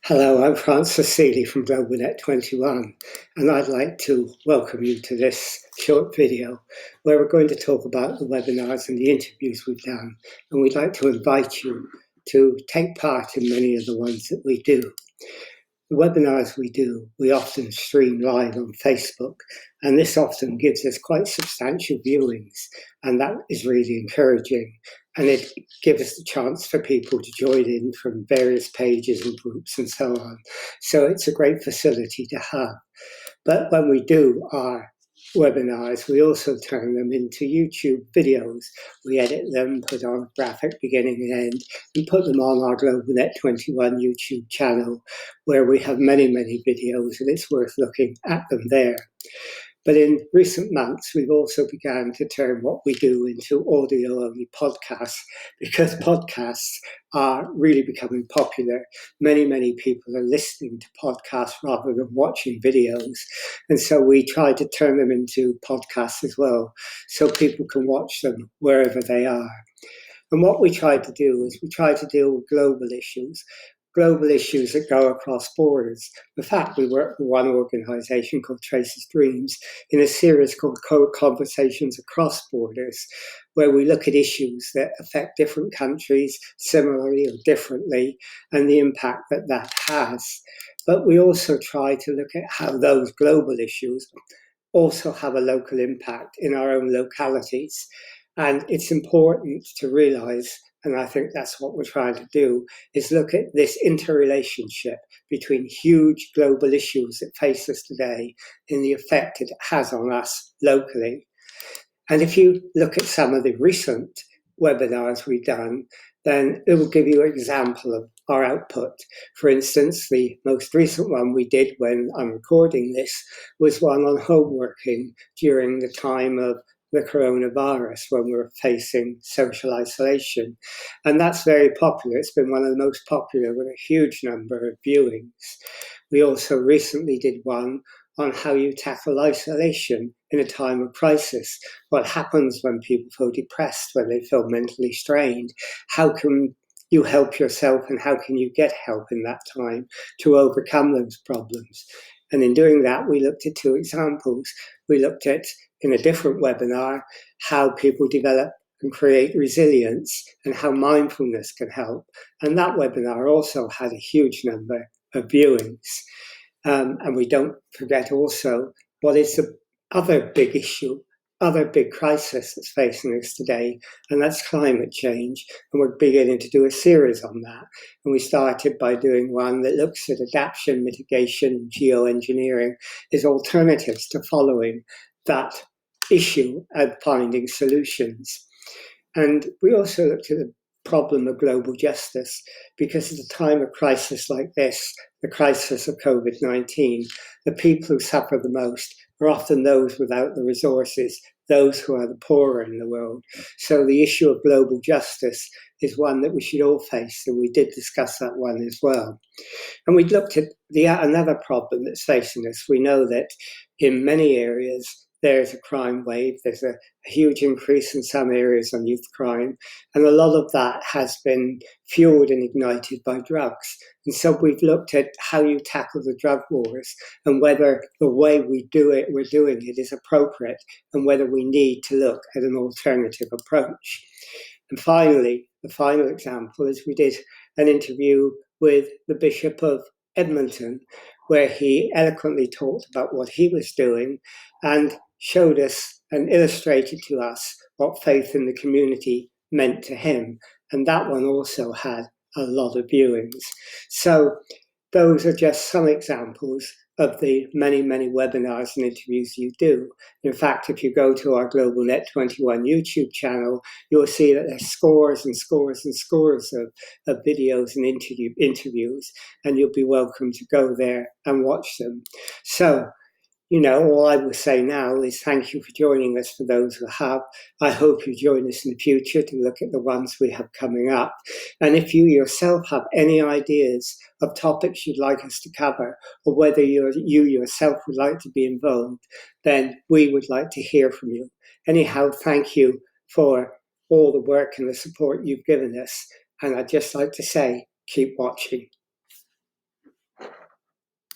Hello, I'm Francis Seeley from GlobalNet 21, and I'd like to welcome you to this short video where we're going to talk about the webinars and the interviews we've done, and we'd like to invite you to take part in many of the ones that we do. The webinars we do, we often stream live on Facebook, and this often gives us quite substantial viewings, and that is really encouraging. And it gives us the chance for people to join in from various pages and groups and so on. So it's a great facility to have. But when we do our webinars, we also turn them into YouTube videos. We edit them, put on a graphic beginning and end, and put them on our GlobalNet 21 YouTube channel, where we have many, many videos, and it's worth looking at them there. But in recent months, we've also begun to turn what we do into audio-only podcasts, because podcasts are really becoming popular. Many, many people are listening to podcasts rather than watching videos. And so we try to turn them into podcasts as well, so people can watch them wherever they are. And what we try to do is we try to deal with global issues that go across borders. In fact, we work with one organisation called Traces Dreams in a series called Conversations Across Borders, where we look at issues that affect different countries similarly or differently and the impact that that has. But we also try to look at how those global issues also have a local impact in our own localities. And it's important to realise, and I think that's what we're trying to do, is look at this interrelationship between huge global issues that face us today and the effect it has on us locally. And if you look at some of the recent webinars we've done, then it will give you an example of our output. For instance, the most recent one we did when I'm recording this was one on homeworking during the time of the coronavirus, when we were facing social isolation. And that's very popular. It's been one of the most popular with a huge number of viewings. We also recently did one on how you tackle isolation in a time of crisis. What happens when people feel depressed, when they feel mentally strained? How can you help yourself, and how can you get help in that time to overcome those problems? And in doing that, we looked at two examples. We looked at, in a different webinar, how people develop and create resilience and how mindfulness can help. And that webinar also had a huge number of viewings. And we don't forget also what is the other big issue, other big crisis that's facing us today, and that's climate change. And we're beginning to do a series on that. And we started by doing one that looks at adaptation, mitigation, geoengineering as alternatives to following that issue and finding solutions. And we also looked at the problem of global justice, because at a time of crisis like this, the crisis of COVID-19, the people who suffer the most are often those without the resources, those who are the poorer in the world. So the issue of global justice is one that we should all face, and we did discuss that one as well. And we looked at another problem that's facing us. We know that in many areas, there's a crime wave. There's a huge increase in some areas on youth crime. And a lot of that has been fueled and ignited by drugs. And so we've looked at how you tackle the drug wars and whether the way we're doing it is appropriate, and whether we need to look at an alternative approach. And finally, the final example is we did an interview with the Bishop of Edmonton, where he eloquently talked about what he was doing and showed us and illustrated to us what faith in the community meant to him. And that one also had a lot of viewings. So those are just some examples of the many, many webinars and interviews you do. In fact, if you go to our GlobalNet 21 YouTube channel, you'll see that there's scores and scores and scores of videos and interviews, and you'll be welcome to go there and watch them. So, all I will say now is thank you for joining us, for those who have. I hope you join us in the future to look at the ones we have coming up. And if you yourself have any ideas of topics you'd like us to cover, or whether you yourself would like to be involved, then we would like to hear from you. Anyhow, thank you for all the work and the support you've given us. And I'd just like to say, keep watching.